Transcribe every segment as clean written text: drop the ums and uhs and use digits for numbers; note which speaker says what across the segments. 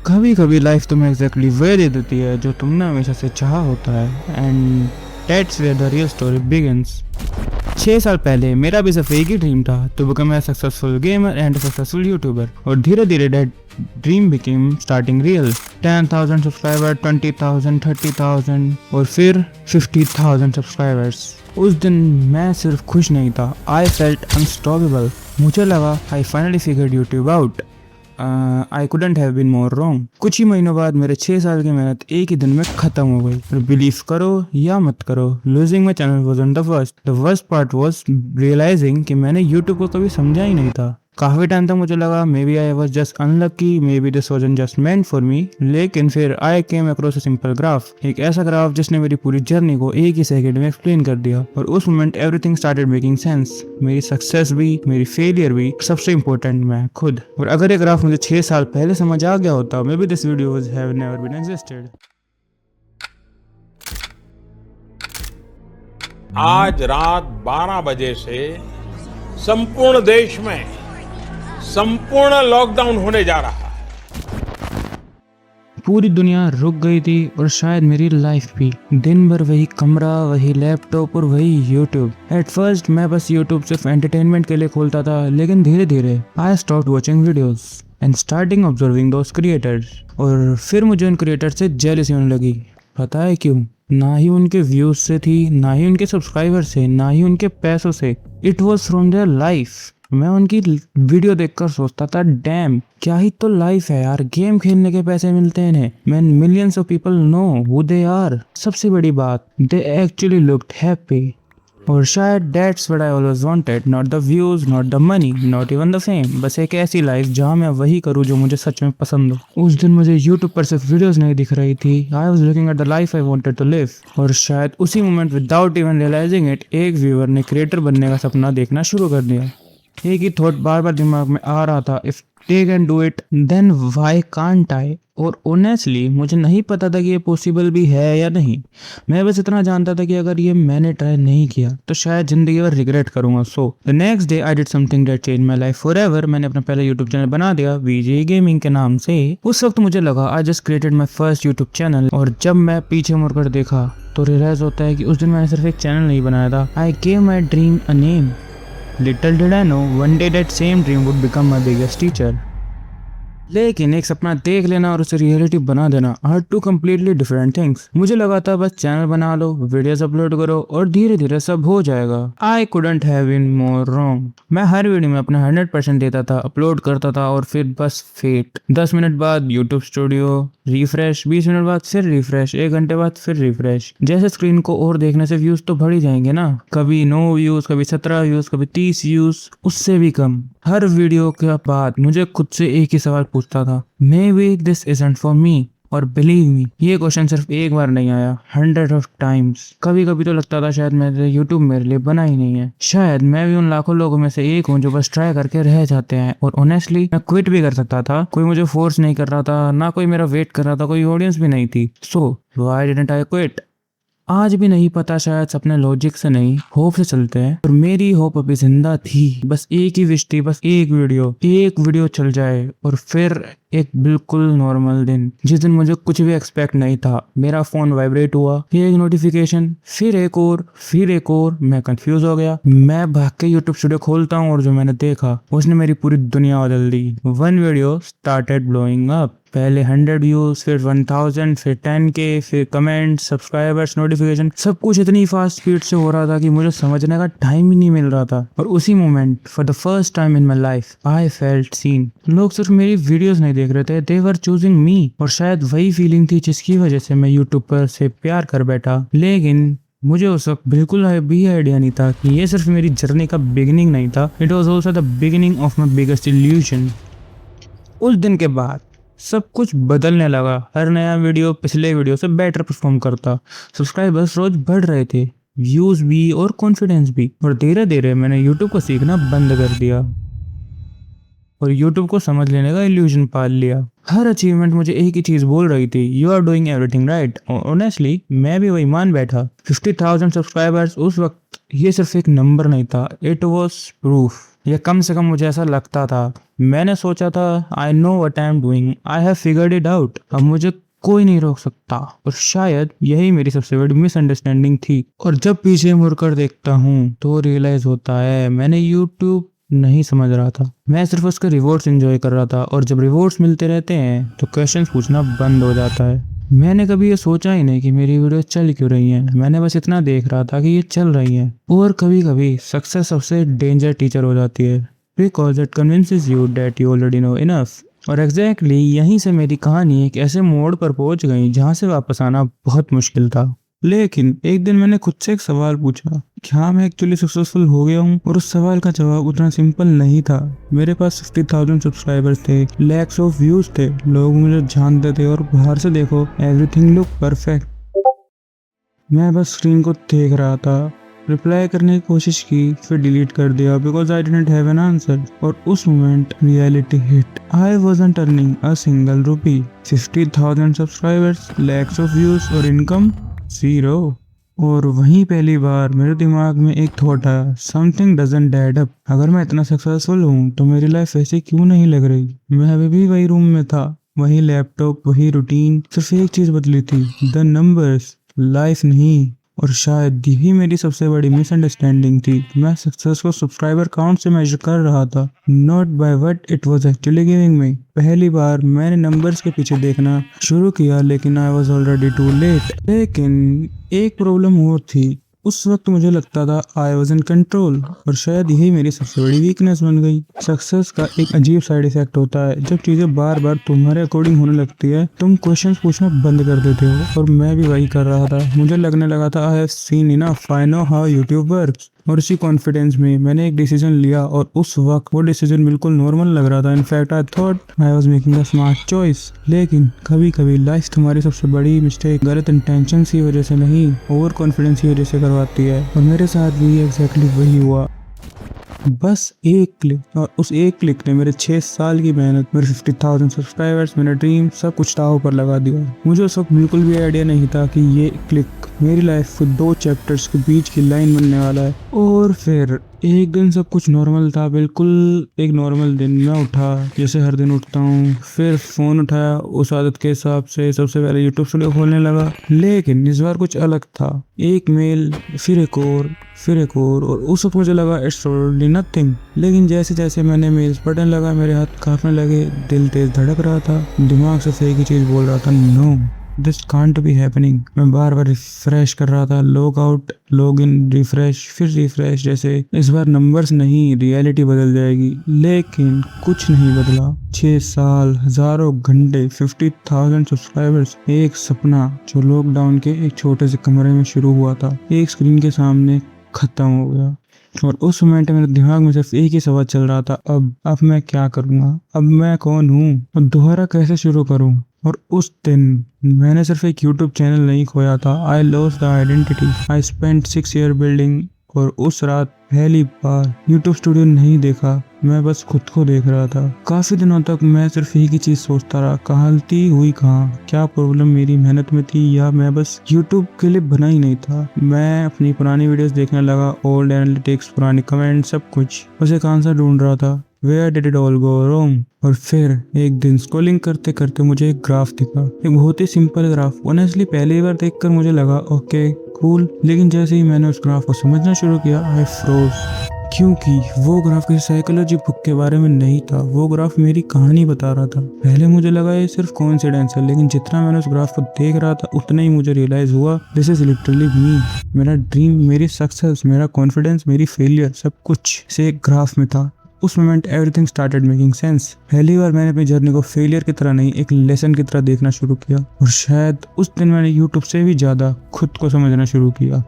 Speaker 1: कभी कभी लाइफ तुम्हें एग्जैक्टली वे दे देती है जो तुमने हमेशा से चाहा होता है, and that's where the real story begins. 6 साल पहले मेरा भी सिर्फ एक ही ड्रीम था, to become a successful gamer and successful YouTuber. और धीरे धीरे that dream became starting real. 10,000 subscriber, 20,000, 30,000 और फिर 50,000 सब्सक्राइबर्स। उस दिन मैं सिर्फ खुश नहीं था, आई फेल्ट अनस्टॉपेबल। मुझे लगा I finally figured YouTube out. I couldn't have been more wrong. कुछ ही महीनों बाद मेरे 6 साल की मेहनत एक ही दिन में खत्म हो गई। और बिलीव करो या मत करो, losing my channel wasn't the worst. The worst part was realizing कि मैंने यूट्यूब को कभी समझा ही नहीं था। काफी टाइम तक मुझे लगा maybe I was just unlucky, maybe this wasn't just meant for me. लेकिन फिर I came across a simple graph, एक ऐसा ग्राफ जिसने मेरी पूरी जर्नी को एक ही सेकंड में एक्सप्लेन कर दिया। और उस moment everything started making sense. मेरी सक्सेस भी, मेरी फेलियर भी, सबसे इम्पोर्टेंट मैं खुद। और अगर ये ग्राफ मुझे 6 साल पहले समझ आ गया होता, maybe this video have never been existed.
Speaker 2: आज रात 12 बजे से संपूर्ण देश में संपूर्ण लॉकडाउन होने जा रहा है।
Speaker 1: पूरी दुनिया रुक गई थी और शायद मेरी लाइफ भी। दिन भर वही कमरा, वही लैपटॉप और वही यूट्यूब। एट फर्स्ट मैं बस यूट्यूब सिर्फ एंटरटेनमेंट के लिए खोलता था, लेकिन धीरे धीरे I stopped watching videos and starting observing those creators. और फिर मुझे उन क्रिएटर्स से जेलसी होने लगी। पता है क्यों? ना ही उनके व्यूज से थी, ना ही उनके सब्सक्राइबर से, ना ही उनके पैसों से। It was from their life. मैं उनकी वीडियो देखकर सोचता था, डैम क्या ही तो लाइफ है यार, गेम खेलने के पैसे मिलते हैं इन्हें। Man millions of people know who they are. सबसे बड़ी बात, दे एक्चुअली लुक्ड हैप्पी। और शायद that's what I always wanted, not the views, not the money, not even the fame. बस एक ऐसी लाइफ जहां मैं वही करूं जो मुझे सच में पसंद हो। उस दिन मुझे यूट्यूब पर सिर्फ वीडियोस नहीं दिख रही थी, I was looking at the life I wanted to live. और शायद उसी moment, without even realizing it, एक व्यूअर ने क्रिएटर बनने का सपना देखना शुरू कर दिया। एक ही थॉट बार बार दिमाग में आ रहा था, if they can do it then why can't I. और ऑनेस्टली मुझे नहीं पता था कि ये पॉसिबल भी है या नहीं। मैं बस इतना जानता था कि अगर ये मैंने ट्राई नहीं किया तो शायद जिंदगी भर रिग्रेट करूंगा। So the next day I did something that change my life forever. मैंने अपना पहला यूट्यूब चैनल बना दिया, वीजे गेमिंग के नाम से। उस वक्त मुझे लगा I just created my first YouTube channel. और जब मैं पीछे मुड़कर देखा तो रियलाइज होता है कि उस दिन मैंने सिर्फ एक चैनल नहीं बनाया था, I gave my dream a name. Little did I know, one day that same dream would become my biggest teacher. लेकिन एक सपना देख लेना और उसे रियलिटी बना देना are two completely different things. मुझे लगा था बस चैनल बना लो, वीडियोस अपलोड करो और धीरे धीरे सब हो जाएगा। I couldn't have been more wrong. मैं हर वीडियो में अपना 100% देता था, अपलोड करता था और फिर बस फेट। 10 मिनट बाद यूट्यूब स्टूडियो रिफ्रेश, 20 मिनट बाद फिर रिफ्रेश, 1 घंटे बाद फिर रिफ्रेश। जैसे स्क्रीन को और देखने से व्यूज तो बढ़ ही जाएंगे ना। कभी 9 व्यूज, कभी 17 व्यूज, कभी 30 व्यूज, उससे भी कम। हर वीडियो के बाद मुझे खुद से एक ही सवाल पूछता था, may be this isn't for me. और बिलीव मी, ये क्वेश्चन सिर्फ एक बार नहीं आया, 100 ऑफ टाइम्स। कभी कभी तो लगता था शायद मेरे यूट्यूब मेरे लिए बना ही नहीं है। शायद मैं भी उन लाखों लोगों में से एक हूँ जो बस ट्राई करके रह जाते हैं। और ऑनेस्टली मैं क्विट भी कर सकता था, कोई मुझे फोर्स नहीं कर रहा था, ना कोई मेरा वेट कर रहा था, कोई ऑडियंस भी नहीं थी। So why didn't I quit? आज भी नहीं पता, शायद सपने लॉजिक से नहीं होप से चलते हैं। और मेरी होप अभी जिंदा थी। बस एक ही विश थी, बस एक वीडियो चल जाए। और फिर एक बिल्कुल नॉर्मल दिन, जिस दिन मुझे कुछ भी एक्सपेक्ट नहीं था। मेरा फोन वाइब्रेट हुआ, फिर एक नोटिफिकेशन, फिर एक और। मैं कंफ्यूज हो गया। मैं भाग के यूट्यूब स्टूडियो खोलता हूँ और जो मैंने देखा उसने मेरी पूरी दुनिया बदल दी। One video started blowing up. पहले 100 व्यूज, फिर 1000, फिर 10K, फिर कमेंट, सब्सक्राइबर्स, नोटिफिकेशन, सब कुछ इतनी फास्ट स्पीड से हो रहा था कि मुझे समझने का टाइम ही नहीं मिल रहा था। और उसी moment, for the first time in my life, I felt seen. लोग सिर्फ मेरी वीडियोस नहीं देख रहे थे, दे वर चूजिंग मी। और शायद वही फीलिंग थी जिसकी वजह से मैं यूट्यूब पर से प्यार कर बैठा। लेकिन मुझे उस वक्त बिल्कुल भी आइडिया नहीं था कि ये सिर्फ मेरी जर्नी का बिगिनिंग नहीं था, it was also the beginning of my biggest illusion. उस दिन के बाद सब कुछ बदलने लगा। हर नया वीडियो पिछले वीडियो से बेटर परफॉर्म करता। सब्सक्राइबर्स रोज बढ़ रहे थे, व्यूज भी और कॉन्फिडेंस भी। और धीरे धीरे मैंने यूट्यूब को सीखना बंद कर दिया और यूट्यूब को समझ लेने का इल्यूजन पाल लिया। हर अचीवमेंट मुझे एक ही चीज बोल रही थी, you are doing everything right. और ऑनेस्टली मैं भी वही मान बैठा। 50,000 सब्सक्राइबर्स उस वक्त ये सिर्फ एक नंबर नहीं था, इट वॉज प्रूफ। या कम से कम मुझे ऐसा लगता था। मैंने सोचा था I know what I am doing, I have figured it out, अब मुझे कोई नहीं रोक सकता। और शायद यही मेरी सबसे बड़ी मिसअंडरस्टैंडिंग थी। और जब पीछे मुड़कर देखता हूँ तो रियलाइज होता है मैंने यूट्यूब नहीं समझ रहा था, मैं सिर्फ उसके रिवॉर्ड्स एंजॉय कर रहा था। और जब रिवॉर्ड्स मिलते रहते हैं तो क्वेश्चंस पूछना बंद हो जाता है। मैंने कभी ये सोचा ही नहीं कि मेरी वीडियो चल क्यों रही है, मैंने बस इतना देख रहा था कि ये चल रही है। और कभी कभी सक्सेस सबसे डेंजर टीचर हो जाती है, because it convinces you that you already know enough. और एग्जैक्टली यहीं से मेरी कहानी एक ऐसे मोड़ पर पहुंच गई जहां से वापस आना बहुत मुश्किल था। लेकिन एक दिन मैंने खुद से एक सवाल पूछा, क्या मैं एक्चुअली सक्सेसफुल हो गया हूँ? और उस सवाल का जवाब उतना सिंपल नहीं था। मेरे पास 50,000 सब्सक्राइबर्स थे, लैक्स ऑफ व्यूज थे, लोग मुझे जानते थे और बाहर से देखो एवरीथिंग लुक परफेक्ट। मैं बस स्क्रीन को देख रहा था, रिप्लाई करने की कोशिश की, फिर डिलीट कर दिया because I didn't have an answer. और उस moment reality hit. I wasn't earning a single rupee. 50,000 subscribers, lakhs of views और इनकम जीरो। और वहीं पहली बार मेरे दिमाग में एक थॉट आया, समथिंग डजंट ऐड अप। अगर मैं इतना सक्सेसफुल हूँ तो मेरी लाइफ ऐसे क्यों नहीं लग रही? मैं अभी भी वही रूम में था, वही लैपटॉप, वही रूटीन, सिर्फ एक चीज बदली थी, द नंबर्स, लाइफ नहीं। और शायद यही मेरी सबसे बड़ी मिसअंडरस्टैंडिंग थी। मैं सक्सेस को सब्सक्राइबर काउंट से मेजर कर रहा था, not by what it was actually giving me. पहली बार मैंने नंबर्स के पीछे देखना शुरू किया, लेकिन I was already too late. लेकिन एक प्रॉब्लम और थी, उस वक्त मुझे लगता था आई वॉज इन कंट्रोल। और शायद यही मेरी सबसे बड़ी वीकनेस बन गई। सक्सेस का एक अजीब साइड इफेक्ट होता है, जब चीजें बार बार तुम्हारे अकॉर्डिंग होने लगती है तुम क्वेश्चंस पूछना बंद कर देते हो। और मैं भी वही कर रहा था। मुझे लगने लगा था I have seen enough, I know how YouTube works. और इसी कॉन्फिडेंस में मैंने एक डिसीजन लिया, और उस वक्त वो डिसीजन बिल्कुल नॉर्मल लग रहा था। In fact I thought I was making a smart choice. लेकिन कभी कभी लाइफ तुम्हारी सबसे बड़ी मिस्टेक गलत इंटेंशन की वजह से नहीं, ओवर कॉन्फिडेंस की वजह से करवाती है। और मेरे साथ भी एग्जैक्टली वही हुआ। बस एक क्लिक, और उस एक क्लिक ने मेरे 6 साल की मेहनत, मेरे 50,000 सब्सक्राइबर्स, मेरा ड्रीम, सब कुछ दांव पर लगा दिया। मुझे उस वक्त बिल्कुल भी आइडिया नहीं था कि ये क्लिक मेरी लाइफ के 2 चैप्टर्स के बीच की लाइन बनने वाला है। और फिर एक दिन सब कुछ नॉर्मल था, बिल्कुल एक नॉर्मल दिन। मैं उठा जैसे हर दिन उठता हूँ, फिर फोन उठाया, उस आदत के हिसाब से सबसे पहले यूट्यूब स्टूडियो खोलने लगा। लेकिन इस बार कुछ अलग था, एक मेल, फिर एक और, फिर एक और उस वक्त मुझे लगा इट्स टोटली नथिंग। लेकिन जैसे जैसे मैंने मेल्स पढ़ने लगा, मेरे हाथ कांपने लगे, दिल तेज धड़क रहा था, दिमाग से एक ही चीज बोल रहा था, no this can't be happening. मैं बार बार रिफ्रेश कर रहा था, log out, log in, refresh, फिर रिफ्रेश, जैसे इस बार नंबर्स नहीं रियलिटी बदल जाएगी। लेकिन कुछ नहीं बदला। 6 साल, हजारों घंटे, 50,000 सब्सक्राइबर्स, एक सपना जो लॉकडाउन के एक छोटे से कमरे में शुरू हुआ था, एक स्क्रीन के सामने खत्म हो गया। और उस मोमेंट में मेरे दिमाग में सिर्फ एक ही सवाल चल रहा था, अब मैं क्या करूँगा? अब मैं कौन हूँ? और दोबारा कैसे शुरू करूँ? और उस दिन मैंने सिर्फ एक यूट्यूब चैनल नहीं खोया था, I lost the identity I spent 6 year building. और उस रात पहली बार यूट्यूब स्टूडियो नहीं देखा, मैं बस खुद को देख रहा था। काफी दिनों तक मैं सिर्फ एक ही चीज सोचता रहा, गलती हुई कहाँ? क्या प्रॉब्लम मेरी मेहनत में थी, या मैं बस यूट्यूब के लिए बना ही नहीं था? मैं अपनी पुरानी वीडियोस देखने लगा, ओल्ड एनालिटिक्स, पुराने कमेंट, सब कुछ, बस एक आंसर ढूंढ रहा था, Where did it all go wrong? और फिर एक दिन स्क्रॉलिंग करते करते मुझे एक ग्राफ दिखा, एक बहुत ही सिंपल ग्राफ। ऑनेस्टली पहली बार देखकर मुझे लगा ओके कूल, लेकिन जैसे ही मैंने उस ग्राफ को समझना शुरू किया, आई फ्रोज। क्योंकि वो ग्राफ किसी साइकोलॉजी बुक के बारे में नहीं था, वो ग्राफ मेरी कहानी बता रहा था। पहले मुझे लगा ये सिर्फ कोइंसिडेंस है, लेकिन जितना मैंने उस ग्राफ को देख रहा था उतना ही मुझे रियलाइज हुआ दिस इज लिटरली मी। मेरा ड्रीम, मेरी सक्सेस, मेरा कॉन्फिडेंस, मेरी फेलियर, सब कुछ से एक ग्राफ में था। उस moment everything started making sense. पहली बार मैंने अपनी जर्नी को फेलियर की तरह नहीं, एक लेसन की तरह देखना शुरू किया। और शायद उस दिन मैंने यूट्यूब से भी ज्यादा खुद को समझना शुरू किया।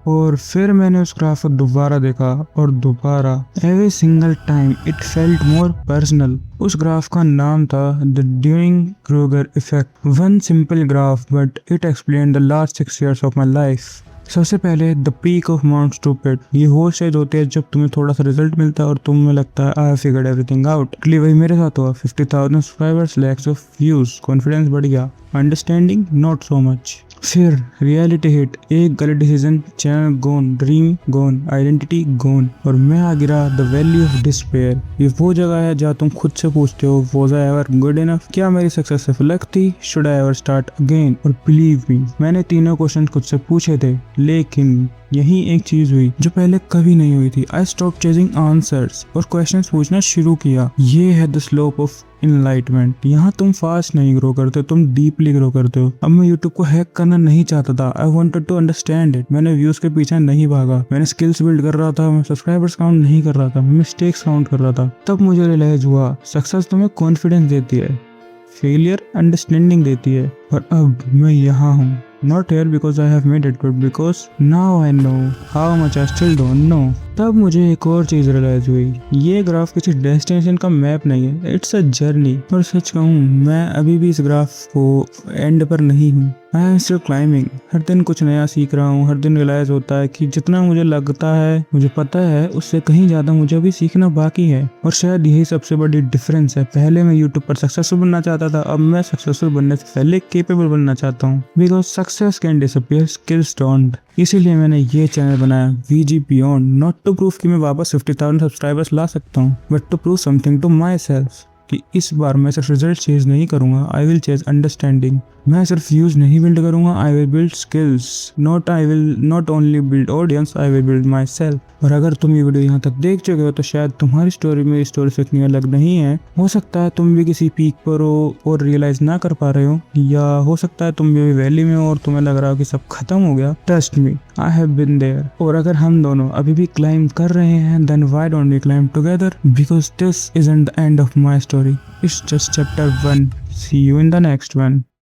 Speaker 1: और फिर मैंने उस ग्राफ को दोबारा देखा, और दोबारा, every single time it felt more personal. उस ग्राफ का नाम था the during-Kruger effect. One simple graph but it explain the last 6 years of my life. सबसे पहले the peak of mount stupid. ये वो स्टेज होती है जब तुम्हें थोड़ा सा रिजल्ट मिलता है और तुम्हें लगता है I have figured everything out. वही मेरे साथ हुआ। 50,000 subscribers, lakhs of views, confidence बढ़ गया, अंडरस्टैंडिंग नॉट सो मच। फिर रियलिटी हिट, एक गलत डिसीजन, चैनल गोन, ड्रीम गोन, आइडेंटिटी गोन, और मैं आ गिरा द वैली ऑफ डिस्पेयर। ये वो जगह है जहाँ तुम खुद से पूछते हो, was I ever good enough? क्या मेरी सक्सेस सिर्फ लक थी? Should I ever start again? और बिलीव मी, मैंने तीनों क्वेश्चन खुद से पूछे थे, लेकिन यही एक चीज हुई जो पहले कभी नहीं हुई थी। आई स्टॉप चेजिंग आंसर्स और क्वेश्चंस पूछना शुरू किया। ये है द स्लोप ऑफ इनलाइटमेंट। यहाँ तुम फास्ट नहीं ग्रो करते, तुम डीपली ग्रो करते हो। अब मैं यूट्यूब को हैक करना नहीं चाहता था। I wanted to understand it. मैंने व्यूज के पीछे नहीं भागा, मैंने स्किल्स बिल्ड कर रहा था, मैं सब्सक्राइबर्स काउंट नहीं कर रहा था, मैं मिस्टेक्स काउंट कर रहा था। तब मुझे रियलाइज हुआ, सक्सेस तुम्हें कॉन्फिडेंस देती है, फेलियर अंडरस्टैंडिंग देती है। और अब मैं यहाँ हूँ, not here because I have made it, but because now I know how much I still don't know। तब मुझे एक और चीज रियलाइज हुई, ये ग्राफ किसी डेस्टिनेशन का मैप नहीं है, इट्स अ जर्नी। और सच कहूँ, मैं अभी भी इस ग्राफ को एंड पर नहीं हूँ। I am still climbing. हर दिन कुछ नया सीख रहा हूँ। हर दिन रियलाइज होता है कि जितना मुझे लगता है, मुझे पता है, उससे कहीं ज्यादा मुझे अभी सीखना बाकी है। और शायद यही सबसे बड़ी डिफरेंस है। पहले मैं यूट्यूब पर सक्सेसफुल बनना चाहता था, अब मैं सक्सेसफुल बनने से पहले केपेबल बनना चाहता हूँ। Because success can disappear, skills don't. इसीलिए मैंने ये चैनल बनाया, VG Beyond, not to prove कि मैं वापस 50,000 सब्सक्राइबर्स ला सकता हूँ, but to prove something to myself, कि इस बार मैं सिर्फ रिजल्ट चेज नहीं करूंगा, आई विल चेज अंडरस्टैंडिंग। मैं सिर्फ व्यूज नहीं बिल्ड करूंगा, I will build skills. I will not only build audience, I will build my self. और अगर तुम ये वीडियो यहाँ तक देख चुके हो तो शायद तुम्हारी स्टोरी मेरी स्टोरी से इतनी अलग नहीं है। हो सकता है तुम भी किसी पीक पर हो और रियलाइज ना कर पा रहे हो, या हो सकता है तुम भी वैली में हो और तुम्हें लग रहा हो कि सब खत्म हो गया। Trust me, I have been there. और अगर हम दोनों अभी भी क्लाइंब कर रहे हैं, then why don't we climb together? Because this isn't the end of my story, it's just chapter 1। See you in the next one.